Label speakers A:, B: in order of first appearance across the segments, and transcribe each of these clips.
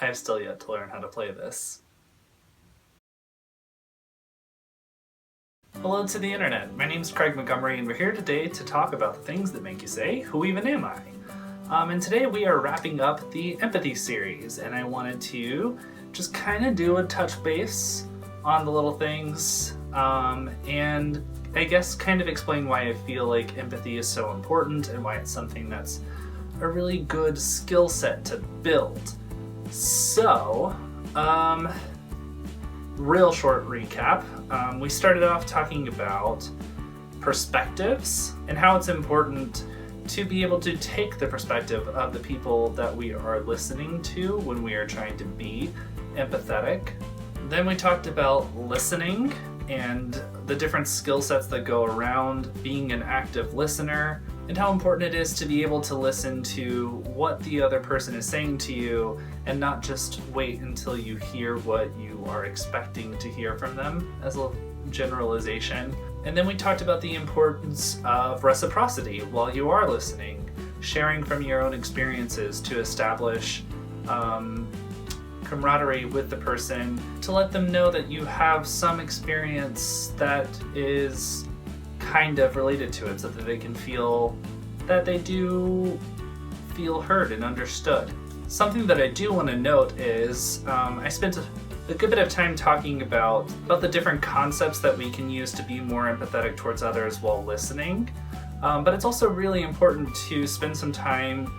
A: I've still yet to learn how to play this. Hello to the internet, my name's Craig Montgomery and we're here today to talk about the things that make you say, who even am I? And today we are wrapping up the empathy series, and I wanted to just kind of do a touch base on the little things, and I guess kind of explain why I feel like empathy is so important and why it's something that's a really good skill set to build. So, real short recap. We started off talking about perspectives and how it's important to be able to take the perspective of the people that we are listening to when we are trying to be empathetic. Then we talked about listening and the different skill sets that go around being an active listener, and how important it is to be able to listen to what the other person is saying to you and not just wait until you hear what you are expecting to hear from them, as a generalization. And then we talked about the importance of reciprocity while you are listening, sharing from your own experiences to establish camaraderie with the person, to let them know that you have some experience that is kind of related to it, so that they can feel that they do feel heard and understood. Something that I do want to note is I spent a good bit of time talking about the different concepts that we can use to be more empathetic towards others while listening, but it's also really important to spend some time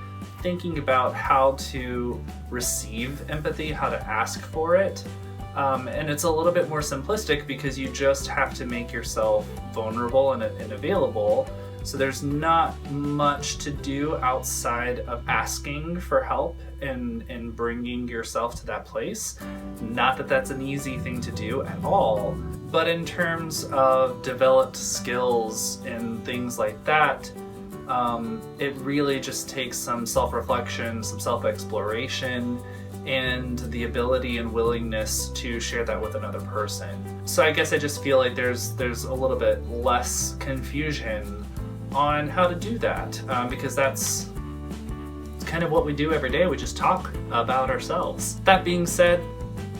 A: thinking about how to receive empathy, how to ask for it. And it's a little bit more simplistic because you just have to make yourself vulnerable and available. So there's not much to do outside of asking for help and bringing yourself to that place. Not that that's an easy thing to do at all, but in terms of developed skills and things like that, it really just takes some self-reflection, some self-exploration, and the ability and willingness to share that with another person. So I guess I just feel like there's a little bit less confusion on how to do that, because that's kind of what we do every day. We just talk about ourselves. That being said,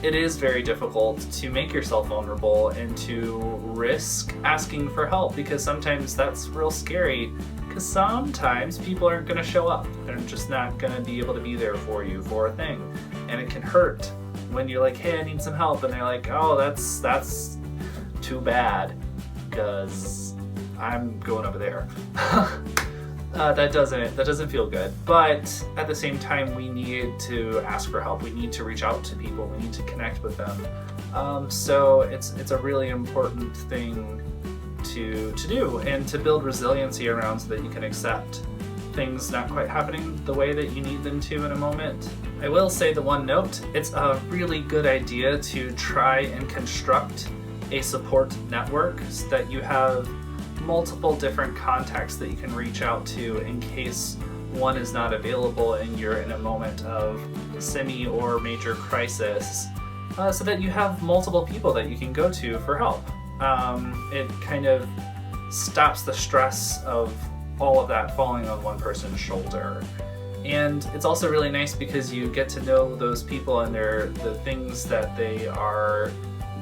A: it is very difficult to make yourself vulnerable and to risk asking for help, because sometimes that's real scary, because sometimes people aren't going to show up. They're just not going to be able to be there for you for a thing. And it can hurt when you're like, hey, I need some help, and they're like, oh, that's too bad, because I'm going over there. That doesn't feel good. But at the same time, we need to ask for help. We need to reach out to people. We need to connect with them. So it's a really important thing to do, and to build resiliency around, so that you can accept things not quite happening the way that you need them to in a moment. I will say the one note, it's a really good idea to try and construct a support network so that you have multiple different contacts that you can reach out to in case one is not available and you're in a moment of semi or major crisis, so that you have multiple people that you can go to for help. It kind of stops the stress of all of that falling on one person's shoulder. And it's also really nice because you get to know those people and the things that they are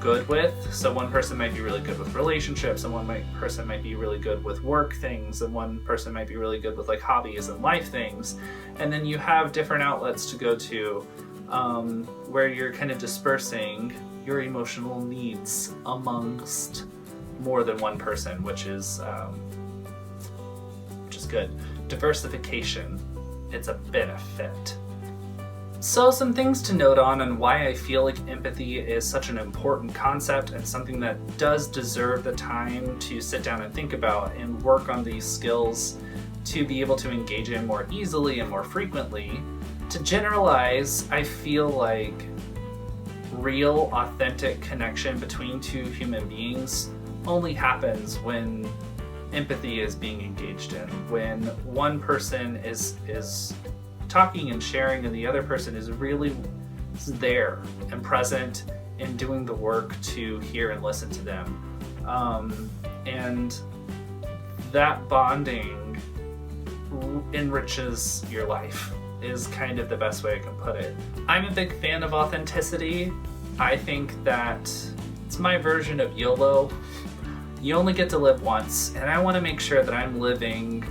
A: good with. So one person might be really good with relationships, and one person might be really good with work things, and one person might be really good with like hobbies and life things. And then you have different outlets to go to, where you're kind of dispersing your emotional needs amongst more than one person, which is good. Diversification, it's a benefit. So some things to note on why I feel like empathy is such an important concept and something that does deserve the time to sit down and think about and work on these skills to be able to engage in more easily and more frequently. To generalize, I feel like real, authentic connection between two human beings only happens when empathy is being engaged in, when one person is talking and sharing and the other person is really there and present and doing the work to hear and listen to them. And that bonding enriches your life. is kind of the best way I can put it. I'm a big fan of authenticity. I think that it's my version of YOLO. You only get to live once, and I want to make sure that I'm living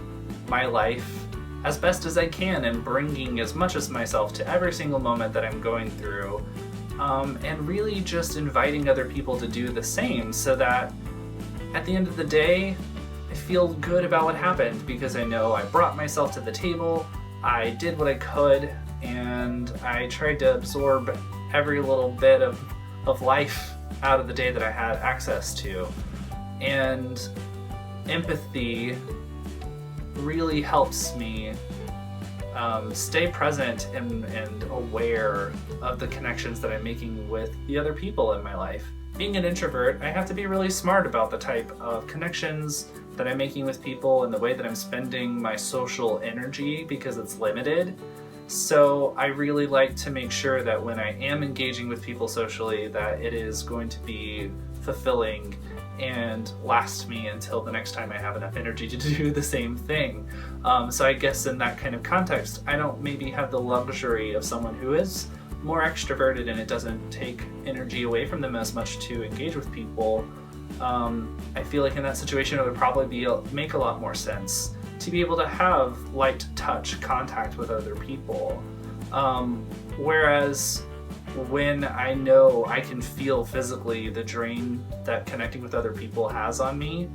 A: my life as best as I can and bringing as much as myself to every single moment that I'm going through, and really just inviting other people to do the same, so that at the end of the day, I feel good about what happened because I know I brought myself to the table, I did what I could, and I tried to absorb every little bit of life out of the day that I had access to. And empathy really helps me stay present and aware of the connections that I'm making with the other people in my life. Being an introvert, I have to be really smart about the type of connections that I'm making with people and the way that I'm spending my social energy because it's limited. So I really like to make sure that when I am engaging with people socially, that it is going to be fulfilling and last me until the next time I have enough energy to do the same thing. So I guess in that kind of context, I don't maybe have the luxury of someone who is more extroverted and it doesn't take energy away from them as much to engage with people. I feel like in that situation it would probably make a lot more sense to be able to have light touch contact with other people. Whereas when I know I can feel physically the drain that connecting with other people has on me,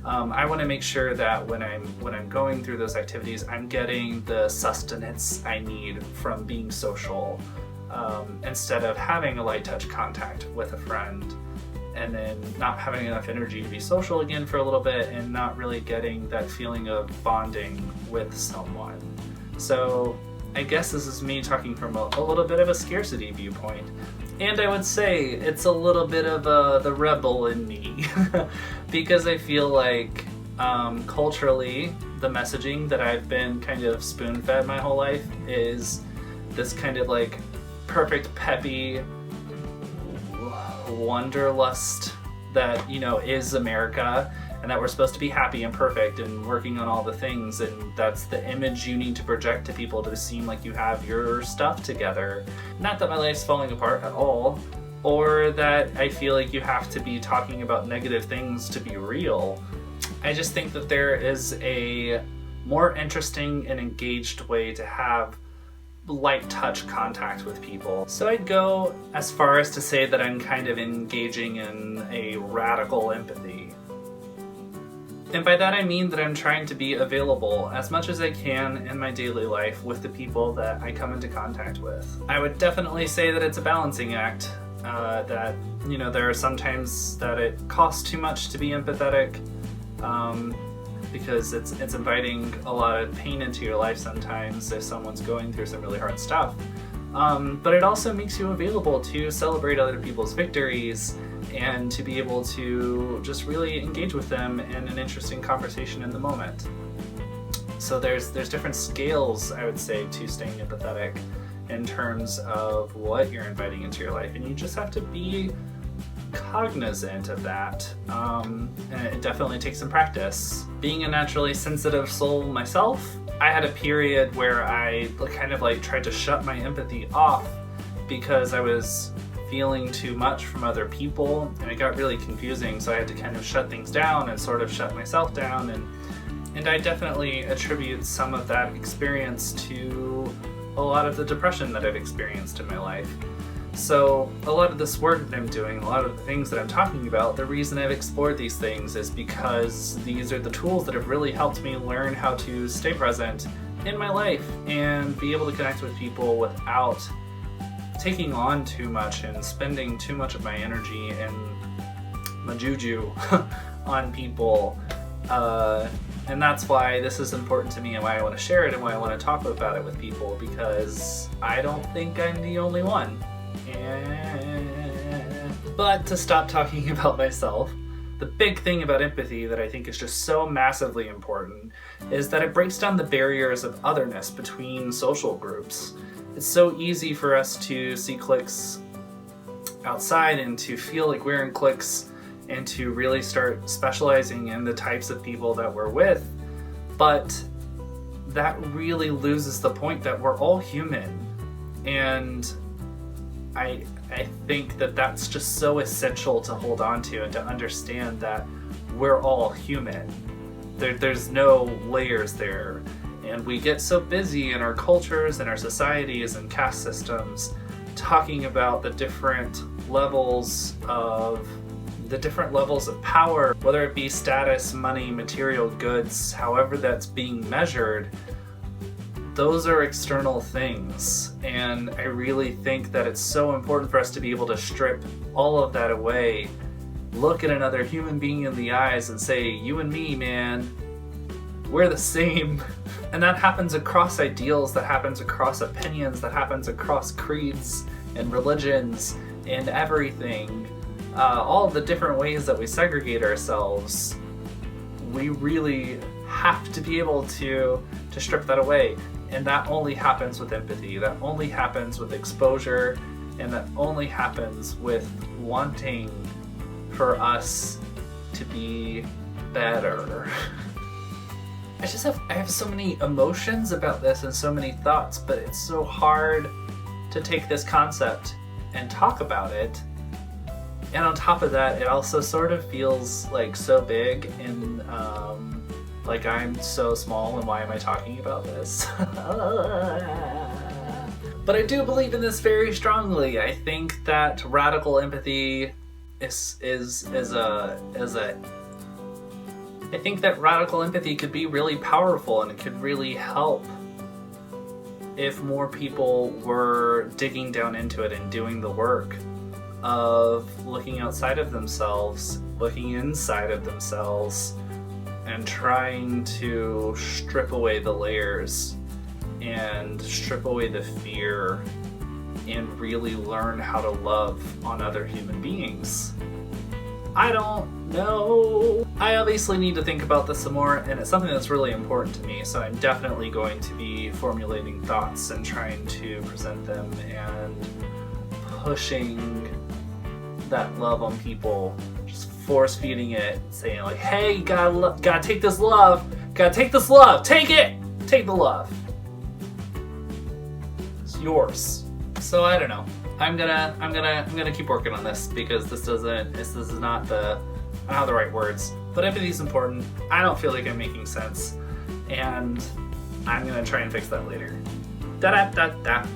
A: I want to make sure that when I'm going through those activities, I'm getting the sustenance I need from being social, instead of having a light touch contact with a friend and then not having enough energy to be social again for a little bit and not really getting that feeling of bonding with someone. So I guess this is me talking from a little bit of a scarcity viewpoint. And I would say it's a little bit of the rebel in me because I feel like culturally the messaging that I've been kind of spoon-fed my whole life is this kind of like perfect, peppy wanderlust that, you know, is America, and that we're supposed to be happy and perfect and working on all the things, and that's the image you need to project to people to seem like you have your stuff together. Not that my life's falling apart at all, or that I feel like you have to be talking about negative things to be real. I just think that there is a more interesting and engaged way to have light touch contact with people. So I'd go as far as to say that I'm kind of engaging in a radical empathy. And by that I mean that I'm trying to be available as much as I can in my daily life with the people that I come into contact with. I would definitely say that it's a balancing act, that, you know, there are some times that it costs too much to be empathetic, because it's inviting a lot of pain into your life sometimes if someone's going through some really hard stuff. But it also makes you available to celebrate other people's victories and to be able to just really engage with them in an interesting conversation in the moment. So there's different scales, I would say, to staying empathetic in terms of what you're inviting into your life, and you just have to be cognizant of that, and it definitely takes some practice. Being a naturally sensitive soul myself, I had a period where I kind of like tried to shut my empathy off because I was feeling too much from other people, and it got really confusing, so I had to kind of shut things down and sort of shut myself down, and I definitely attribute some of that experience to a lot of the depression that I've experienced in my life. So a lot of this work that I'm doing, a lot of the things that I'm talking about, the reason I've explored these things is because these are the tools that have really helped me learn how to stay present in my life and be able to connect with people without taking on too much and spending too much of my energy and my juju on people. And that's why this is important to me and why I want to share it and why I want to talk about it with people, because I don't think I'm the only one. But to stop talking about myself, the big thing about empathy that I think is just so massively important is that it breaks down the barriers of otherness between social groups. It's so easy for us to see cliques outside and to feel like we're in cliques and to really start specializing in the types of people that we're with. But that really loses the point that we're all human. And I think that that's just so essential to hold on to and to understand that we're all human. There's no layers there. And we get so busy in our cultures and our societies and caste systems talking about the different levels of power, whether it be status, money, material goods, however that's being measured. Those are external things, and I really think that it's so important for us to be able to strip all of that away, look at another human being in the eyes and say, you and me, man, we're the same. And that happens across ideals, that happens across opinions, that happens across creeds and religions and everything. All of the different ways that we segregate ourselves, we really have to be able to strip that away. And that only happens with empathy, that only happens with exposure, and that only happens with wanting for us to be better. I have so many emotions about this and so many thoughts, but it's so hard to take this concept and talk about it. And on top of that, it also sort of feels like so big and like I'm so small, and why am I talking about this? But I do believe in this very strongly. I think that radical empathy I think that radical empathy could be really powerful, and it could really help if more people were digging down into it and doing the work of looking outside of themselves, looking inside of themselves, and trying to strip away the layers and strip away the fear and really learn how to love on other human beings. I don't know. I obviously need to think about this some more, and it's something that's really important to me, so I'm definitely going to be formulating thoughts and trying to present them and pushing that love on people, just force feeding it, saying like, hey, gotta take this love, take it, take the love. It's yours. So I don't know. I'm gonna keep working on this, because this is not the, I don't have the right words, but empathy is important. I don't feel like I'm making sense, and I'm gonna try and fix that later. Da da da da.